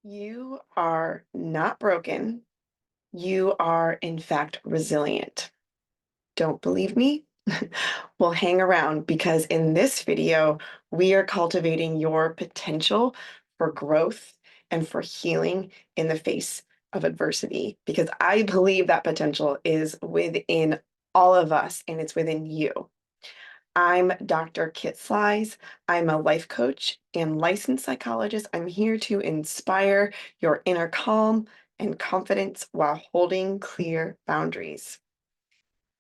You are not broken. You are, in fact, resilient. Don't believe me? Well, hang around because in this video, we are cultivating your potential for growth and for healing in the face of adversity because I believe that potential is within all of us and it's within you. I'm Dr. Kit Slies. I'm a life coach and licensed psychologist. I'm here to inspire your inner calm and confidence while holding clear boundaries.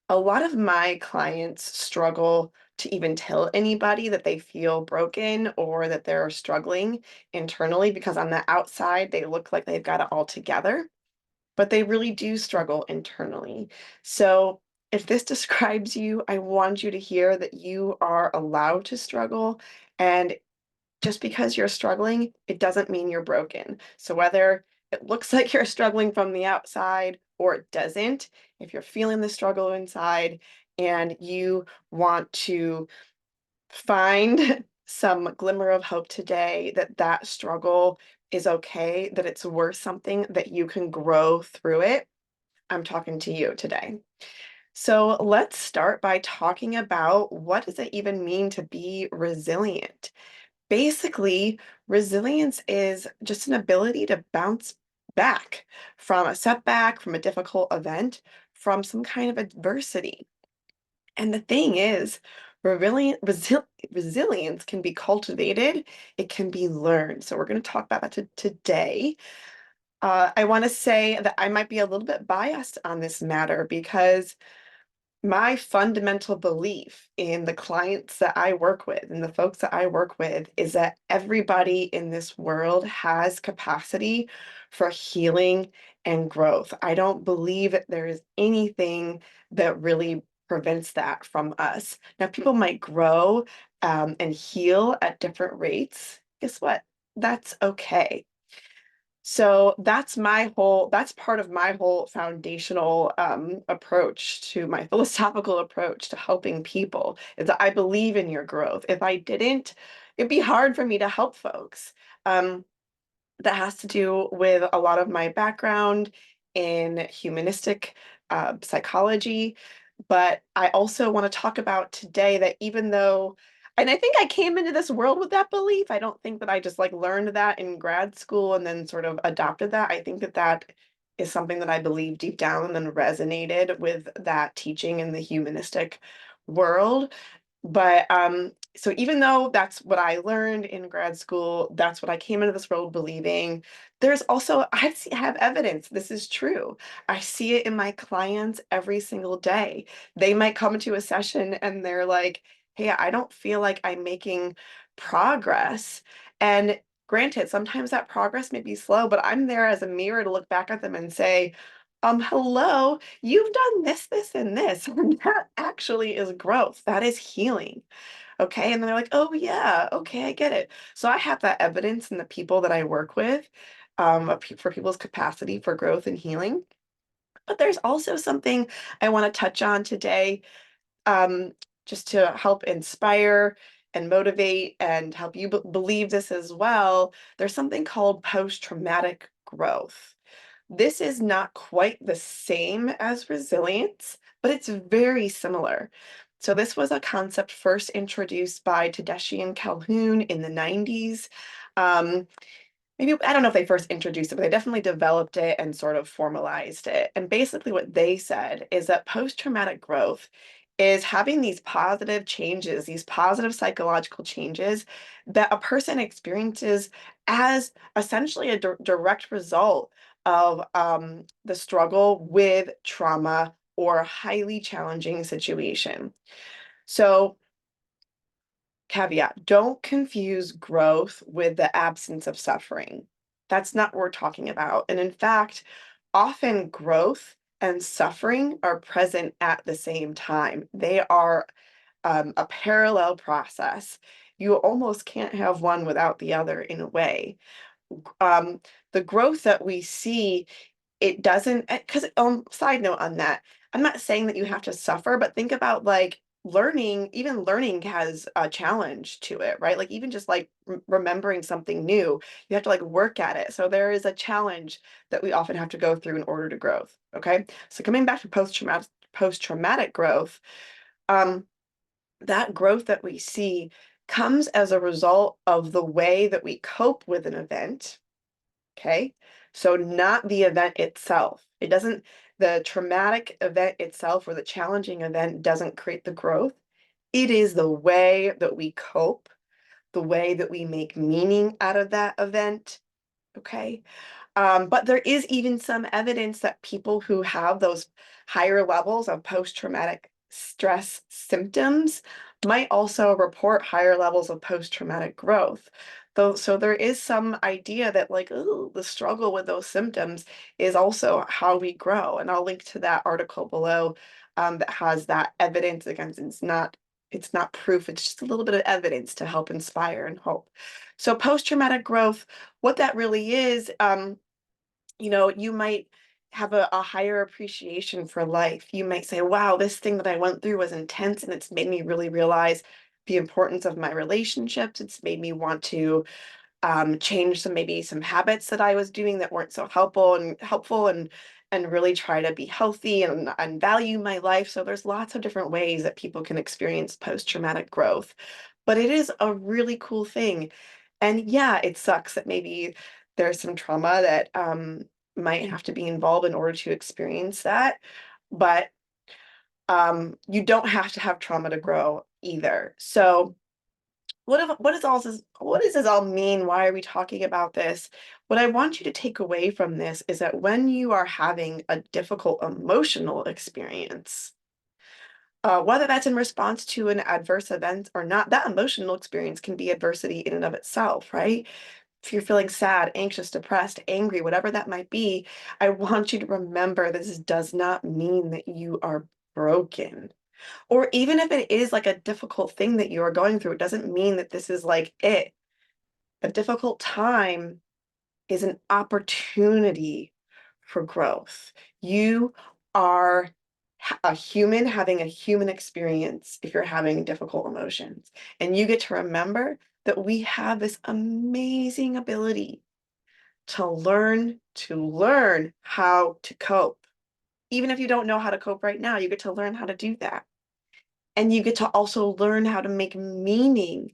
A lot of my clients struggle to even tell anybody that they feel broken or that they're struggling internally because on the outside they look like they've got it all together, but they really do struggle internally. So if this describes you, I want you to hear that you are allowed to struggle. And just because you're struggling, it doesn't mean you're broken. So whether it looks like you're struggling from the outside or it doesn't, if you're feeling the struggle inside and you want to find some glimmer of hope today that that struggle is okay, that it's worth something, that you can grow through it, I'm talking to you today. So let's start by talking about what does it even mean to be resilient? Basically, resilience is just an ability to bounce back from a setback, from a difficult event, from some kind of adversity. And the thing is, resilience can be cultivated, it can be learned. So we're going to talk about that today. I want to say that I might be a little bit biased on this matter because my fundamental belief in the clients that I work with and the folks that I work with is that everybody in this world has capacity for healing and growth. I don't believe that there is anything that really prevents that from us. Now, people might grow and heal at different rates. Guess what? That's okay. So that's part of my whole foundational approach to my philosophical approach to helping people is that I believe in your growth. If I didn't, it'd be hard for me to help folks. Um, that has to do with a lot of my background in humanistic psychology. But I also want to talk about today that even though, and I think I came into this world with that belief, I don't think that I just like learned that in grad school and then sort of adopted that. I think that that is something that I believe deep down and then resonated with that teaching in the humanistic world. But so even though that's what I learned in grad school, that's what I came into this world believing, there's also, have evidence this is true. I see it in my clients every single day. They might come to a session and they're like, hey, I don't feel like I'm making progress. And granted, sometimes that progress may be slow, but I'm there as a mirror to look back at them and say, hello, you've done this, this, and this. And that actually is growth. That is healing. Okay. And they're like, oh, yeah, okay, I get it. So I have that evidence in the people that I work with for people's capacity for growth and healing. But there's also something I want to touch on today, um, just to help inspire and motivate and help you believe this as well. There's something called post-traumatic growth. This is not quite the same as resilience, but it's very similar. So this was a concept first introduced by Tedeschi and Calhoun in the 90s. Um, Maybe, I don't know if they first introduced it, but they definitely developed it and sort of formalized it. And basically what they said is that post-traumatic growth is having these positive changes, these positive psychological changes that a person experiences as essentially a direct result of the struggle with trauma or a highly challenging situation. So caveat, don't confuse growth with the absence of suffering. That's not what we're talking about. And in fact, often growth and suffering are present at the same time. They are a parallel process. You almost can't have one without the other in a way. Um, the growth that we see, it doesn't, because side note on that, I'm not saying that you have to suffer, but think about like even learning has a challenge to it, right? Like even just like remembering something new, you have to like work at it. So there is a challenge that we often have to go through in order to growth. Okay. So coming back to post-traumatic growth, um, that growth that we see comes as a result of the way that we cope with an event. Okay. So not the event itself. The traumatic event itself or the challenging event doesn't create the growth. It is the way that we cope, the way that we make meaning out of that event. Okay. But there is even some evidence that people who have those higher levels of post-traumatic stress symptoms might also report higher levels of post-traumatic growth. Though, so there is some idea that like, ooh, the struggle with those symptoms is also how we grow. And I'll link to that article below that has that evidence. Again, it's not proof, it's just a little bit of evidence to help inspire and hope. So post-traumatic growth, what that really is, you might have a higher appreciation for life. You might say, wow, this thing that I went through was intense and it's made me really realize the importance of my relationships. It's made me want to change maybe some habits that I was doing that weren't so helpful and really try to be healthy and value my life. So there's lots of different ways that people can experience post-traumatic growth. But it is a really cool thing. And yeah, it sucks that maybe there's some trauma that might have to be involved in order to experience that. But you don't have to have trauma to grow either. So what does this all mean? Why are we talking about this? What I want you to take away from this is that when you are having a difficult emotional experience, whether that's in response to an adverse event or not, that emotional experience can be adversity in and of itself, right? If you're feeling sad, anxious, depressed, angry, whatever that might be, I want you to remember this does not mean that you are broken. Or even if it is like a difficult thing that you are going through, it doesn't mean that this is like it. A difficult time is an opportunity for growth. You are a human having a human experience if you're having difficult emotions. And you get to remember that we have this amazing ability to learn how to cope. Even if you don't know how to cope right now, you get to learn how to do that. And you get to also learn how to make meaning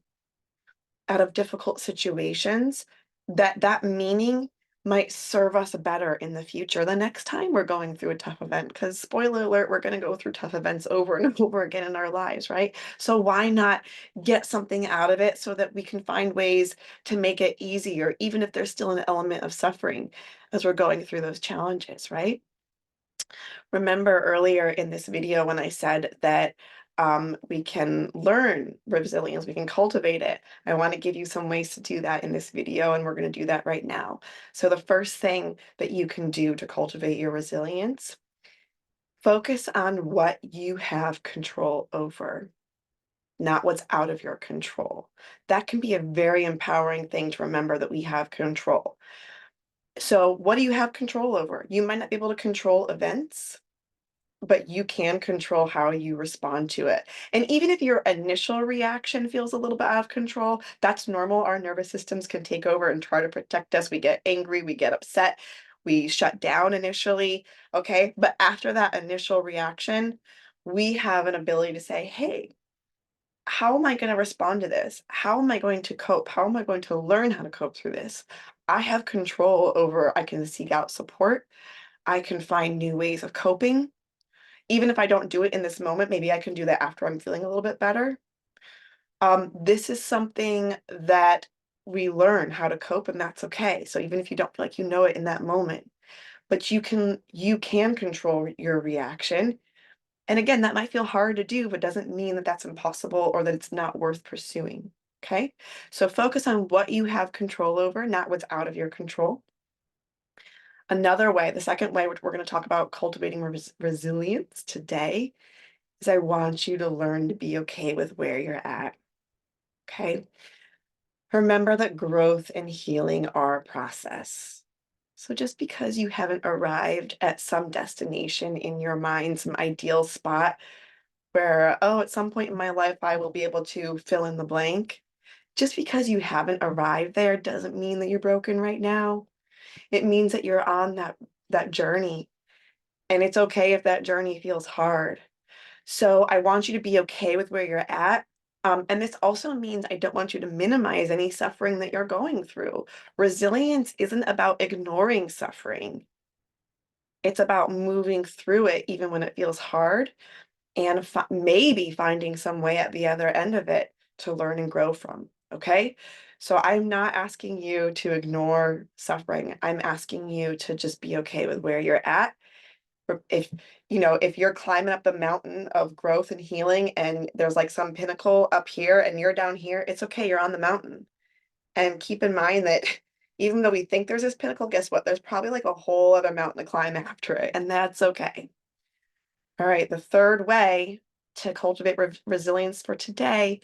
out of difficult situations, that meaning might serve us better in the future the next time we're going through a tough event. Because spoiler alert, we're going to go through tough events over and over again in our lives, right? So why not get something out of it so that we can find ways to make it easier, even if there's still an element of suffering as we're going through those challenges, right? Remember earlier in this video when I said that we can learn resilience, we can cultivate it. I want to give you some ways to do that in this video, and we're going to do that right now. So the first thing that you can do to cultivate your resilience, focus on what you have control over, not what's out of your control. That can be a very empowering thing to remember, that we have control. So what do you have control over? You might not be able to control events, but you can control how you respond to it. And even if your initial reaction feels a little bit out of control, that's normal. Our nervous systems can take over and try to protect us. We get angry, we get upset, we shut down initially, okay? But after that initial reaction, we have an ability to say, hey, how am I going to respond to this? How am I going to cope? How am I going to learn how to cope through this? I have control over, I can seek out support. I can find new ways of coping. Even if I don't do it in this moment, maybe I can do that after I'm feeling a little bit better. This is something that we learn how to cope, and that's okay. So even if you don't feel like you know it in that moment, but you can control your reaction. And again, that might feel hard to do, but doesn't mean that that's impossible or that it's not worth pursuing. Okay. So focus on what you have control over, not what's out of your control. Another way, the second way, which we're going to talk about cultivating resilience today, is I want you to learn to be okay with where you're at. Okay. Remember that growth and healing are a process. So just because you haven't arrived at some destination in your mind, some ideal spot, where, oh, at some point in my life, I will be able to fill in the blank. Just because you haven't arrived there doesn't mean that you're broken right now. It means that you're on that journey, and it's okay if that journey feels hard. So I want you to be okay with where you're at. And this also means I don't want you to minimize any suffering that you're going through. Resilience isn't about ignoring suffering. It's about moving through it even when it feels hard and maybe finding some way at the other end of it to learn and grow from. Okay. So I'm not asking you to ignore suffering. I'm asking you to just be okay with where you're at. If if you're climbing up the mountain of growth and healing and there's like some pinnacle up here and you're down here, it's okay. You're on the mountain. And keep in mind that even though we think there's this pinnacle, guess what? There's probably like a whole other mountain to climb after it, and that's okay. All right, the third way to cultivate resilience for today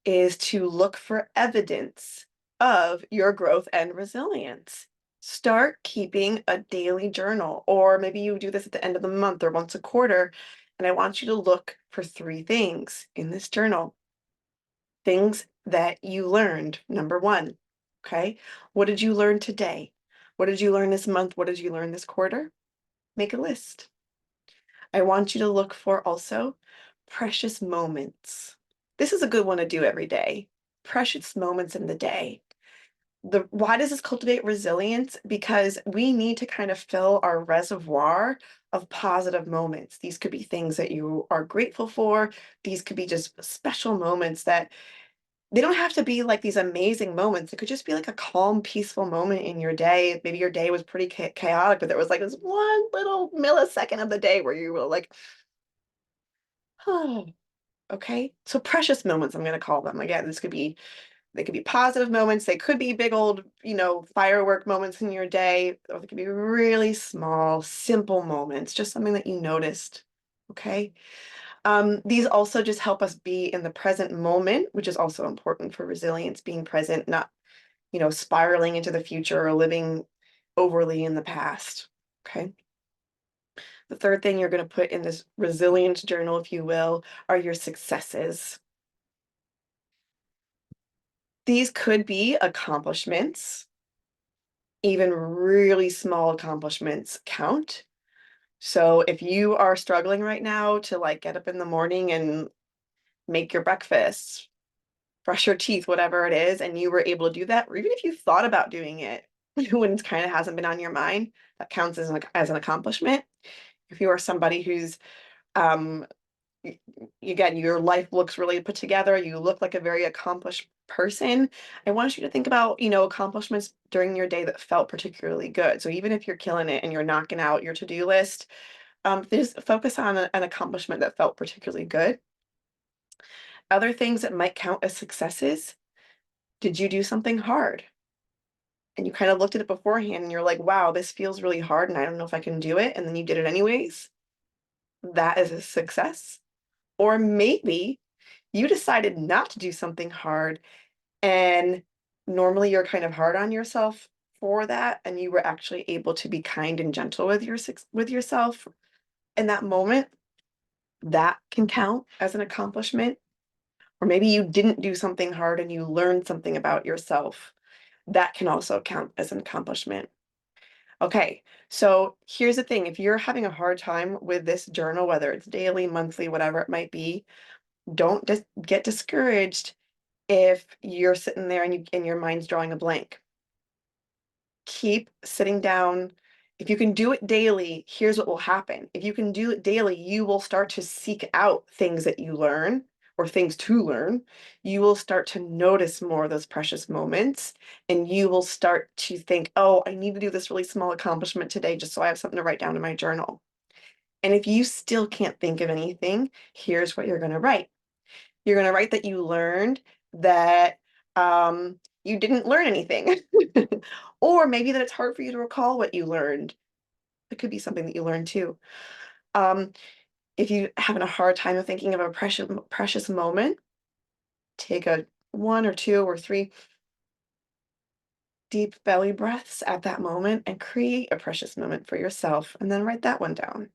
is to look for evidence of your growth and resilience. Start keeping a daily journal, or maybe you do this at the end of the month or once a quarter. And I want you to look for three things in this journal. Things that you learned, number one. Okay, what did you learn today? What did you learn this month? What did you learn this quarter? Make a list. I want you to look for also precious moments. This is a good one to do every day. Precious moments in the day. Why does this cultivate resilience? Because we need to kind of fill our reservoir of positive moments. These could be things that you are grateful for. These could be just special moments that they don't have to be like these amazing moments. It could just be like a calm, peaceful moment in your day. Maybe your day was pretty chaotic, but there was like this one little millisecond of the day where you were like, oh, okay. So precious moments, I'm going to call them. Again, they could be positive moments. They could be big old, firework moments in your day, or they could be really small, simple moments, just something that you noticed. Okay. These also just help us be in the present moment, which is also important for resilience, being present, not, spiraling into the future or living overly in the past. Okay. The third thing you're going to put in this resilience journal, if you will, are your successes. These could be accomplishments. Even really small accomplishments count. So if you are struggling right now to like get up in the morning and make your breakfast, brush your teeth, whatever it is, and you were able to do that, or even if you thought about doing it when it kind of hasn't been on your mind, that counts as an accomplishment. If you are somebody who's um, again, your life looks really put together. You look like a very accomplished person. I want you to think about, accomplishments during your day that felt particularly good. So even if you're killing it and you're knocking out your to-do list, just focus on an accomplishment that felt particularly good. Other things that might count as successes. Did you do something hard? And you kind of looked at it beforehand and you're like, wow, this feels really hard and I don't know if I can do it. And then you did it anyways. That is a success. Or maybe you decided not to do something hard, and normally you're kind of hard on yourself for that, and you were actually able to be kind and gentle with yourself in that moment. That can count as an accomplishment. Or maybe you didn't do something hard and you learned something about yourself. That can also count as an accomplishment. Okay, so here's the thing. If you're having a hard time with this journal, whether it's daily, monthly, whatever it might be, don't just get discouraged if you're sitting there and your mind's drawing a blank. Keep sitting down. If you can do it daily, here's what will happen. If you can do it daily, you will start to seek out things that you learn or things to learn. You will start to notice more of those precious moments, and you will start to think, oh, I need to do this really small accomplishment today just so I have something to write down in my journal. And if you still can't think of anything, here's what you're going to write. You're going to write that you learned that you didn't learn anything. Or maybe that it's hard for you to recall what you learned. It could be something that you learned too. Um, if you're having a hard time of thinking of a precious moment, take a one or two or three deep belly breaths at that moment and create a precious moment for yourself, and then write that one down.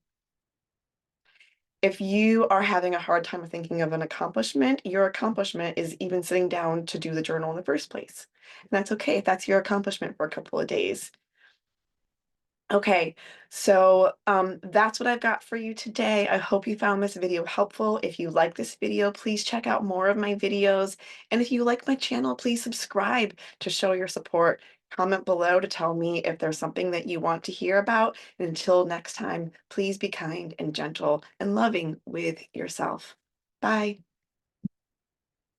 If you are having a hard time thinking of an accomplishment, your accomplishment is even sitting down to do the journal in the first place. And that's okay if that's your accomplishment for a couple of days. Okay, so that's what I've got for you today. I hope you found this video helpful. If you like this video, please check out more of my videos. And if you like my channel, please subscribe to show your support. Comment below to tell me if there's something that you want to hear about. And until next time, please be kind and gentle and loving with yourself. Bye.